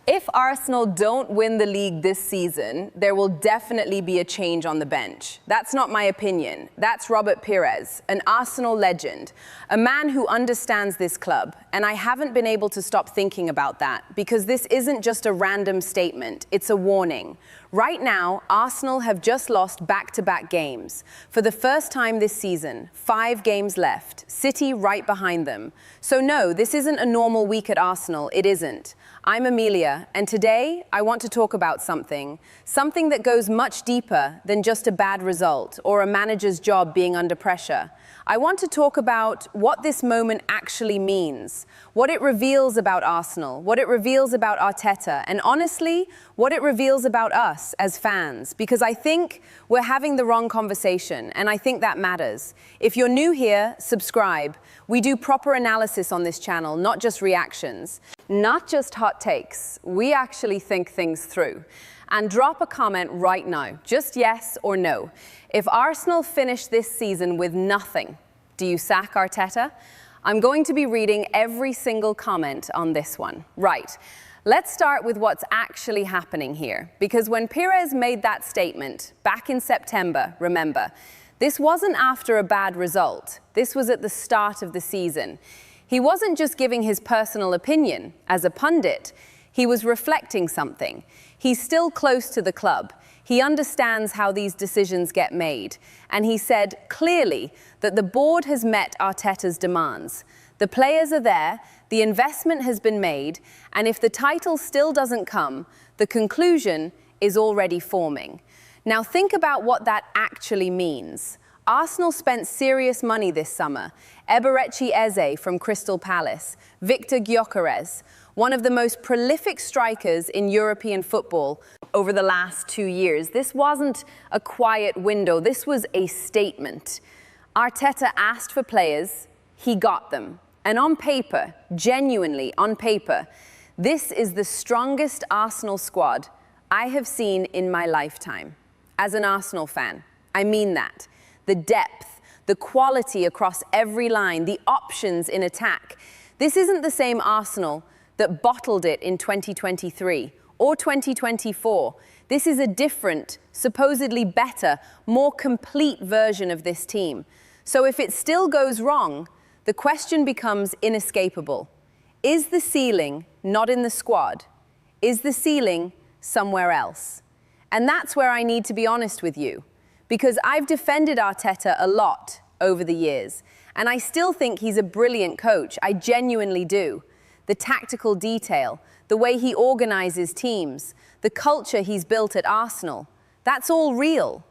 If Arsenal don't win the league this season, there will definitely be a change on the bench. That's not my opinion. That's Robert Pires, an Arsenal legend, a man who understands this club. And I haven't been able to stop thinking about that because this isn't just a random statement, it's a warning. Right now, Arsenal have just lost back-to-back games. For the first time this season, 5 games left, City right behind them. So no, this isn't a normal week at Arsenal, it isn't. I'm Amelia, and today I want to talk about something that goes much deeper than just a bad result or a manager's job being under pressure. I want to talk about what this moment actually means, what it reveals about Arsenal, what it reveals about Arteta, and honestly, what it reveals about us as fans, because I think we're having the wrong conversation, and I think that matters. If you're new here, subscribe. We do proper analysis on this channel, not just reactions, not just hot takes. We actually think things through. And drop a comment right now, just yes or no. If Arsenal finish this season with nothing, do you sack Arteta? I'm going to be reading every single comment on this one. Right, let's start with what's actually happening here. Because when Pires made that statement back in September, remember, this wasn't after a bad result. This was at the start of the season. He wasn't just giving his personal opinion as a pundit. He was reflecting something. He's still close to the club. He understands how these decisions get made. And he said clearly that the board has met Arteta's demands. The players are there, the investment has been made, and if the title still doesn't come, the conclusion is already forming. Now think about what that actually means. Arsenal spent serious money this summer. Eberechi Eze from Crystal Palace, Victor Gyökeres, one of the most prolific strikers in European football over the last 2 years. This wasn't a quiet window, this was a statement. Arteta asked for players, he got them. And on paper, genuinely on paper, this is the strongest Arsenal squad I have seen in my lifetime. As an Arsenal fan, I mean that. The depth, the quality across every line, the options in attack. This isn't the same Arsenal that bottled it in 2023 or 2024. This is a different, supposedly better, more complete version of this team. So if it still goes wrong, the question becomes inescapable. Is the ceiling not in the squad? Is the ceiling somewhere else? And that's where I need to be honest with you, because I've defended Arteta a lot over the years, and I still think he's a brilliant coach. I genuinely do. The tactical detail, the way he organizes teams, the culture he's built at Arsenal, that's all real.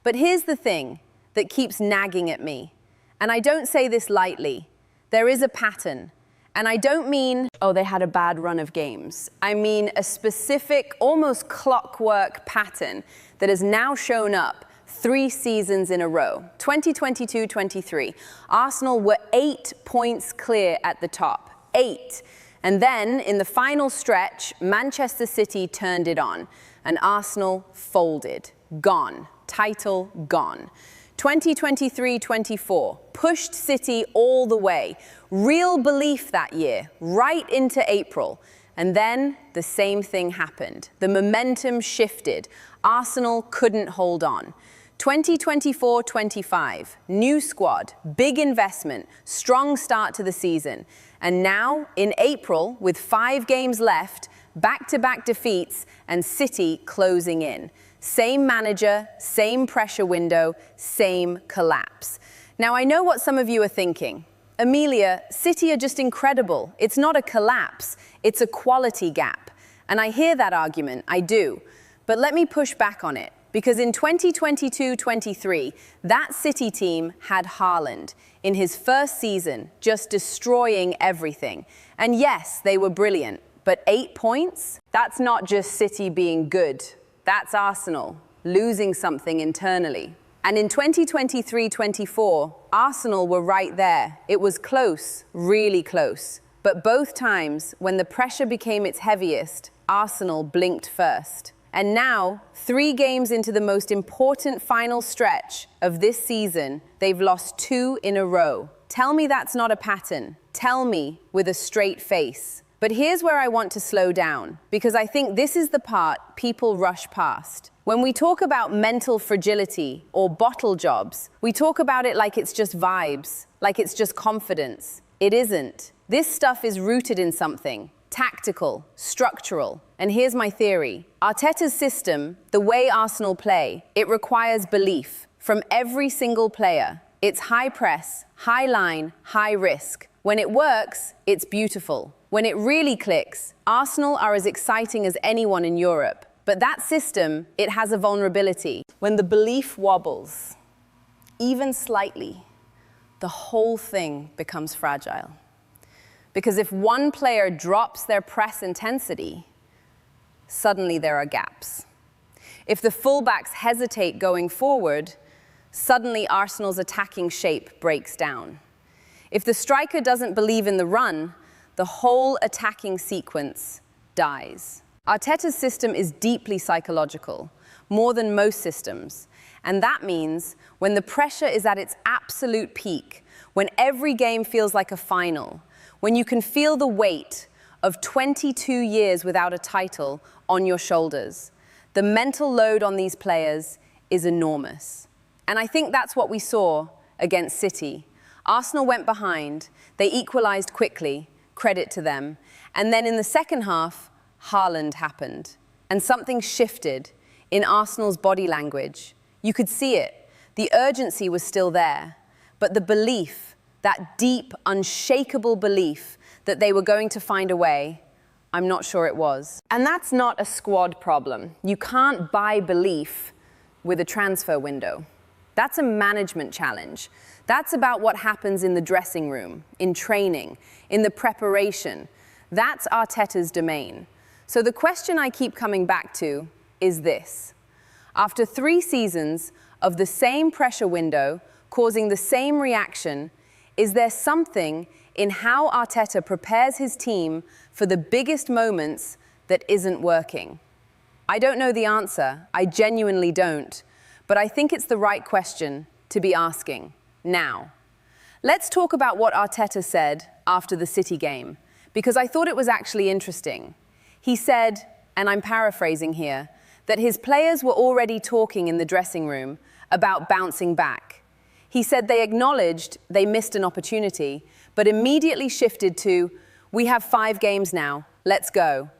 But here's the thing that keeps nagging at me, and I don't say this lightly. There is a pattern, and I don't mean, oh, they had a bad run of games. I mean a specific, almost clockwork pattern that has now shown up 3 seasons in a row. 2022-23, Arsenal were 8 points clear at the top. 8. And then, in the final stretch, Manchester City turned it on, and Arsenal folded. Gone. Title gone. 2023-24, pushed City all the way. Real belief that year, right into April. And then, the same thing happened. The momentum shifted. Arsenal couldn't hold on. 2024-25, new squad, big investment, strong start to the season. And now, in April, with 5 games left, back-to-back defeats and City closing in. Same manager, same pressure window, same collapse. Now, I know what some of you are thinking. Amelia, City are just incredible. It's not a collapse, it's a quality gap. And I hear that argument, I do. But let me push back on it. Because in 2022-23, that City team had Haaland in his first season, just destroying everything. And yes, they were brilliant, but 8 points? That's not just City being good. That's Arsenal losing something internally. And in 2023-24, Arsenal were right there. It was close, really close. But both times, when the pressure became its heaviest, Arsenal blinked first. And now, 3 games into the most important final stretch of this season, they've lost 2 in a row. Tell me that's not a pattern. Tell me with a straight face. But here's where I want to slow down, because I think this is the part people rush past. When we talk about mental fragility or bottle jobs, we talk about it like it's just vibes, like it's just confidence. It isn't. This stuff is rooted in something tactical, structural. And here's my theory. Arteta's system, the way Arsenal play, it requires belief from every single player. It's high press, high line, high risk. When it works, it's beautiful. When it really clicks, Arsenal are as exciting as anyone in Europe. But that system, it has a vulnerability. When the belief wobbles, even slightly, the whole thing becomes fragile. Because if one player drops their press intensity, suddenly there are gaps. If the fullbacks hesitate going forward, suddenly Arsenal's attacking shape breaks down. If the striker doesn't believe in the run, the whole attacking sequence dies. Arteta's system is deeply psychological, more than most systems. And that means when the pressure is at its absolute peak, when every game feels like a final, when you can feel the weight of 22 years without a title on your shoulders, the mental load on these players is enormous. And I think that's what we saw against City. Arsenal went behind, they equalized quickly, credit to them. And then in the second half, Haaland happened. And something shifted in Arsenal's body language. You could see it. The urgency was still there. But the belief, that deep, unshakable belief that they were going to find a way, I'm not sure it was. And that's not a squad problem. You can't buy belief with a transfer window. That's a management challenge. That's about what happens in the dressing room, in training, in the preparation. That's Arteta's domain. So the question I keep coming back to is this. After 3 seasons of the same pressure window causing the same reaction, is there something in how Arteta prepares his team for the biggest moments that isn't working? I don't know the answer. I genuinely don't. But I think it's the right question to be asking now. Let's talk about what Arteta said after the City game, because I thought it was actually interesting. He said, and I'm paraphrasing here, that his players were already talking in the dressing room about bouncing back. He said they acknowledged they missed an opportunity, but immediately shifted to, we have 5 games now, let's go.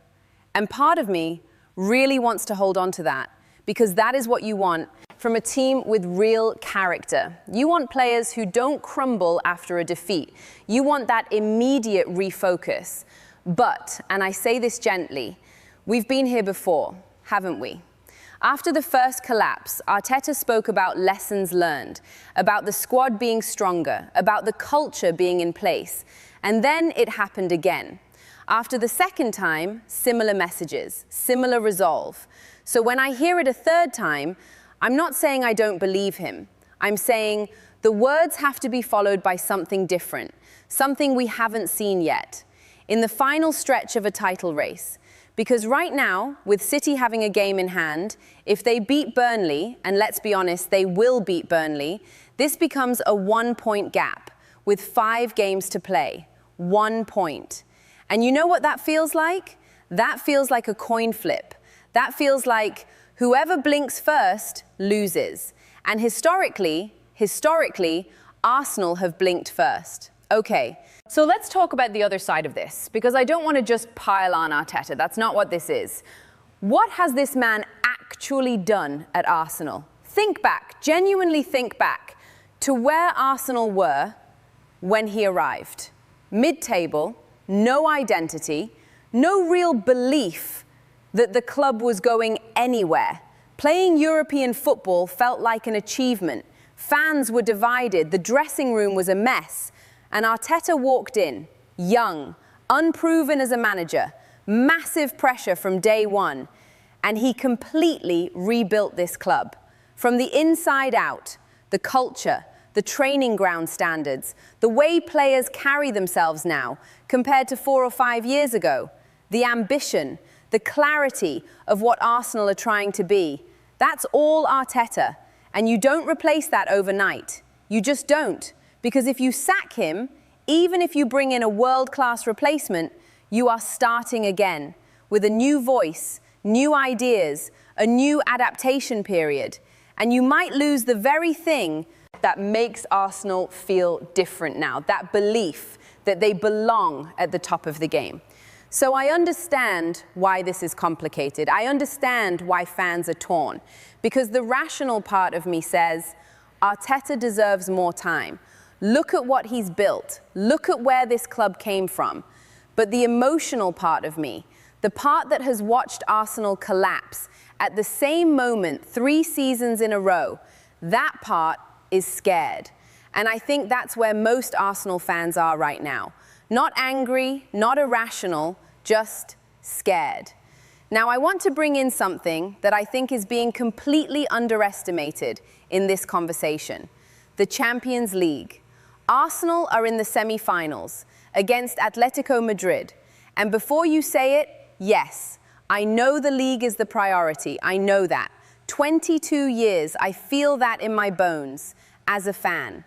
And part of me really wants to hold on to that, because that is what you want from a team with real character. You want players who don't crumble after a defeat. You want that immediate refocus. But, and I say this gently, we've been here before, haven't we? After the first collapse, Arteta spoke about lessons learned, about the squad being stronger, about the culture being in place. And then it happened again. After the second time, similar messages, similar resolve. So when I hear it a third time, I'm not saying I don't believe him. I'm saying the words have to be followed by something different, something we haven't seen yet, in the final stretch of a title race. Because right now, with City having a game in hand, if they beat Burnley, and let's be honest, they will beat Burnley, this becomes a 1-point gap with 5 games to play. 1 point. And you know what that feels like? That feels like a coin flip. That feels like whoever blinks first loses. And historically, Arsenal have blinked first. Okay, so let's talk about the other side of this, because I don't want to just pile on Arteta. That's not what this is. What has this man actually done at Arsenal? Think back, genuinely think back to where Arsenal were when he arrived. Mid-table, no identity, no real belief that the club was going anywhere. Playing European football felt like an achievement. Fans were divided, the dressing room was a mess. And Arteta walked in, young, unproven as a manager, massive pressure from day one, and he completely rebuilt this club. From the inside out, the culture, the training ground standards, the way players carry themselves now compared to 4 or 5 years ago, the ambition, the clarity of what Arsenal are trying to be. That's all Arteta, and you don't replace that overnight. You just don't. Because if you sack him, even if you bring in a world-class replacement, You are starting again with a new voice, new ideas, a new adaptation period, and you might lose the very thing that makes Arsenal feel different now, that belief that they belong at the top of the game. So I understand why this is complicated. I understand why fans are torn, because the rational part of me says, Arteta deserves more time. Look at what he's built. Look at where this club came from. But the emotional part of me, the part that has watched Arsenal collapse at the same moment 3 seasons in a row, that part is scared. And I think that's where most Arsenal fans are right now. Not angry, not irrational, just scared. Now, I want to bring in something that I think is being completely underestimated in this conversation: the Champions League. Arsenal are in the semi-finals against Atletico Madrid. And before you say it, yes, I know the league is the priority. I know that. 22 years, I feel that in my bones as a fan.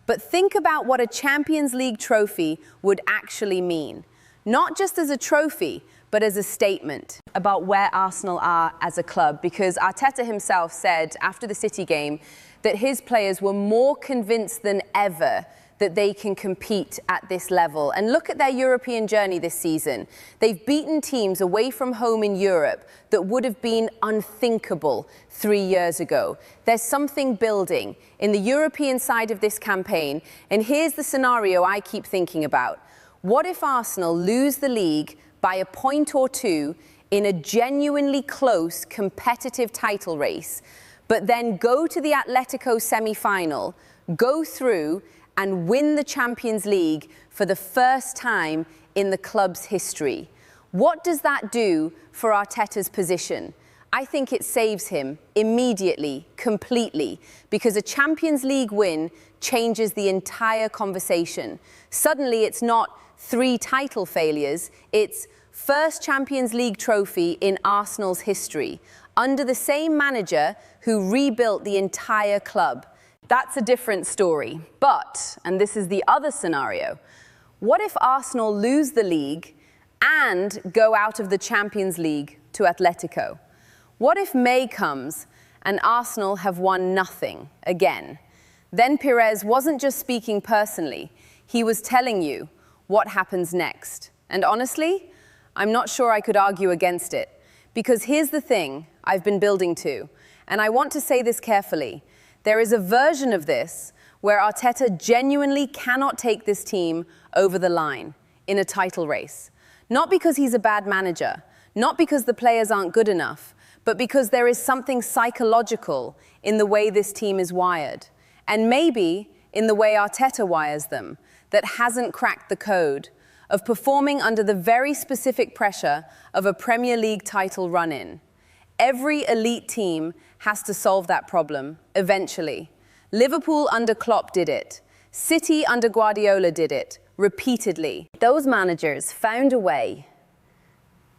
But think about what a Champions League trophy would actually mean. Not just as a trophy, but as a statement about where Arsenal are as a club. Because Arteta himself said after the City game that his players were more convinced than ever that they can compete at this level. And look at their European journey this season. They've beaten teams away from home in Europe that would have been unthinkable 3 years ago. There's something building in the European side of this campaign. And here's the scenario I keep thinking about. What if Arsenal lose the league by a point or two in a genuinely close, competitive title race, but then go to the Atletico semi-final, go through and win the Champions League for the first time in the club's history? What does that do for Arteta's position? I think it saves him immediately, completely, because a Champions League win changes the entire conversation. Suddenly, it's not 3 title failures, it's first Champions League trophy in Arsenal's history, under the same manager who rebuilt the entire club. That's a different story. But, and this is the other scenario, what if Arsenal lose the league and go out of the Champions League to Atletico? What if May comes and Arsenal have won nothing again? Then Pires wasn't just speaking personally, he was telling you what happens next. And honestly, I'm not sure I could argue against it, because here's the thing I've been building to, and I want to say this carefully. There is a version of this where Arteta genuinely cannot take this team over the line in a title race. Not because he's a bad manager, not because the players aren't good enough, but because there is something psychological in the way this team is wired, and maybe in the way Arteta wires them, that hasn't cracked the code of performing under the very specific pressure of a Premier League title run-in. Every elite team has to solve that problem, eventually. Liverpool under Klopp did it. City under Guardiola did it, repeatedly. Those managers found a way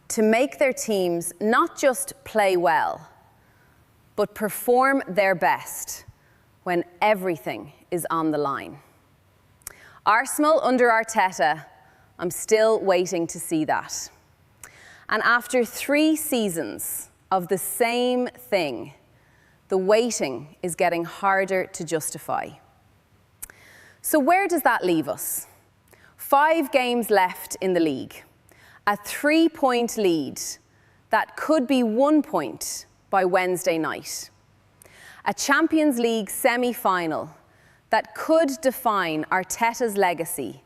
to make their teams not just play well, but perform their best when everything is on the line. Arsenal under Arteta, I'm still waiting to see that. And after 3 seasons of the same thing, the waiting is getting harder to justify. So where does that leave us? 5 games left in the league, a 3-point lead that could be 1 point by Wednesday night, a Champions League semi-final that could define Arteta's legacy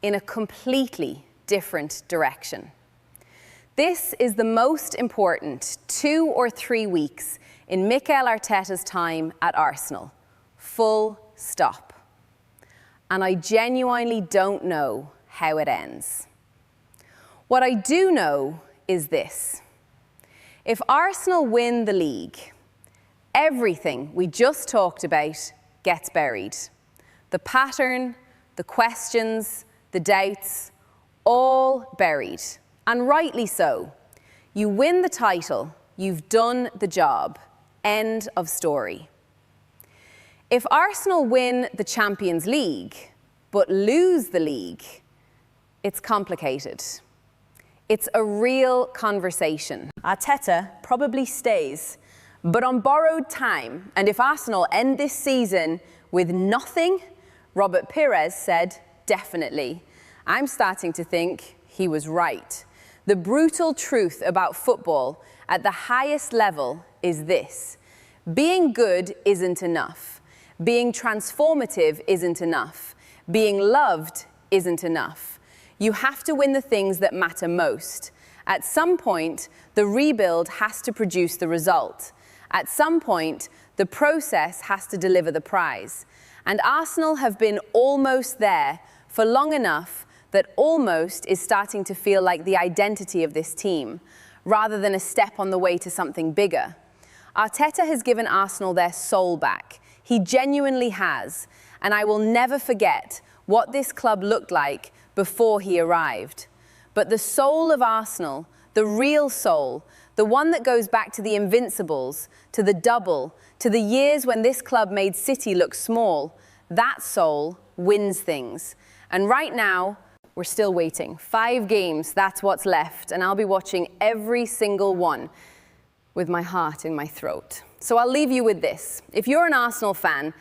in a completely different direction. This is the most important 2 or 3 weeks in Mikel Arteta's time at Arsenal. Full stop. And I genuinely don't know how it ends. What I do know is this. If Arsenal win the league, everything we just talked about gets buried. The pattern, the questions, the doubts, all buried. And rightly so. You win the title, you've done the job. End of story. If Arsenal win the Champions League, but lose the league, it's complicated. It's a real conversation. Arteta probably stays, but on borrowed time. And if Arsenal end this season with nothing, Robert Pires said, definitely. I'm starting to think he was right. The brutal truth about football at the highest level is this: being good isn't enough. Being transformative isn't enough. Being loved isn't enough. You have to win the things that matter most. At some point, the rebuild has to produce the result. At some point, the process has to deliver the prize. And Arsenal have been almost there for long enough that almost is starting to feel like the identity of this team, rather than a step on the way to something bigger. Arteta has given Arsenal their soul back. He genuinely has. And I will never forget what this club looked like before he arrived. But the soul of Arsenal, the real soul, the one that goes back to the Invincibles, to the double, to the years when this club made City look small, that soul wins things. And right now, we're still waiting. 5 games, that's what's left, and I'll be watching every single one with my heart in my throat. So I'll leave you with this. If you're an Arsenal fan,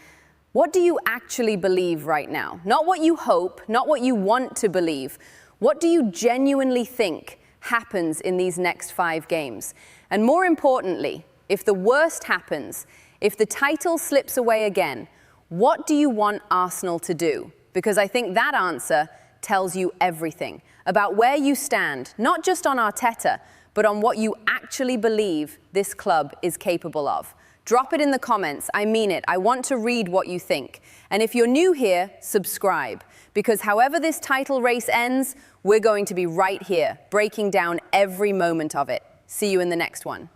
what do you actually believe right now? Not what you hope, not what you want to believe. What do you genuinely think happens in these next 5 games? And more importantly, if the worst happens, if the title slips away again, what do you want Arsenal to do? Because I think that answer tells you everything about where you stand, not just on Arteta, but on what you actually believe this club is capable of. Drop it in the comments. I mean it. I want to read what you think. And if you're new here, subscribe. Because however this title race ends, we're going to be right here, breaking down every moment of it. See you in the next one.